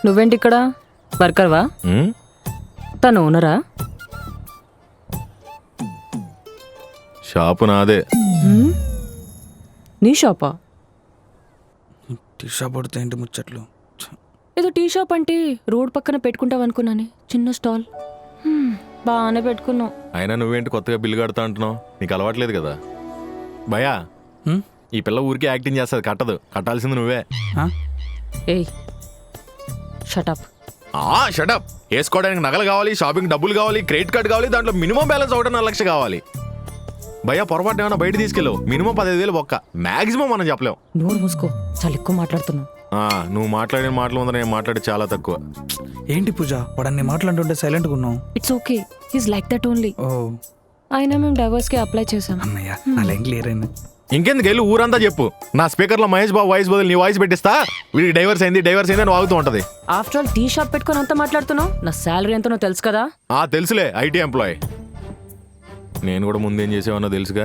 నువ్వేంటి ఇక్కడ వర్కర్వా? తను ఓనరా? షాపు నాదే. నీ షాపా? టీ షాప్ పడితే ఏంటి ముచ్చట్లు? ఏదో టీ షాప్ అంటే రోడ్ పక్కన పెట్టుకుంటావు అనుకున్నానే, చిన్న స్టాల్. బాగానే పెట్టుకున్నావు. అయినా నువ్వేంటి కొత్తగా బిల్లు కడతా అంటున్నావు? నీకు అలవాట్లేదు కదా భయా. ఈ పిల్ల ఊరికే యాక్టింగ్ చేస్తుంది, కట్టదు. కట్టాల్సింది నువ్వే. ఏయ్ షటప్. షటప్. వేసుకోవడానికి నగలు కావాలి, షాపింగ్ డబ్బులు కావాలి, క్రెడిట్ కార్డు కావాలి, దాంట్లో మినిమం బ్యాలెన్స్ 1.5 లక్ష కావాలి. భయ్యా పొరపాటు ఏమైనా బయట తీసుకెళ్ళవు, మినిమం 15,000 ఒక్క, మాక్సిమం మనం చెప్పలేం. నోరు మూసుకో, చాలా ఎక్కువ మాట్లాడుతున్నావు. నువ్వు మాట్లాడిన మాటలు ఉందని నేను మాట్లాడి చాలా తక్కువ. ఏంటి పూజ, వాడన్ని మాట్లాడుతుంటే సైలెంట్గా ఉన్నావు? It's okay, he's like that only. ఓ అయినా మేము డైవర్స్కి అప్లై చేసాం. అన్నయ్య నా లైన్ క్లియర్ అయింది. ఇంకెందుకు వెళ్ళి ఊరంతా చెప్పు, నా స్పీకర్లో మహేష్ బాబు వాయిస్ బదులు నీ వాయిస్ పెట్టిస్తా, వీడికి డైవర్స్ అయింది అని వాగుతూ ఉంటది. ఆఫ్టర్ ఆల్ టీ షాప్ పెట్టుకొని అంతా మాట్లాడుతున్నావు. నా శాలరీ ఎంతనో తెలుసు కదా? తెలుసులే, ఐటీ ఎంప్లాయ్. నేను కూడా ముందేం చేసేవన్నా తెలుసుగా.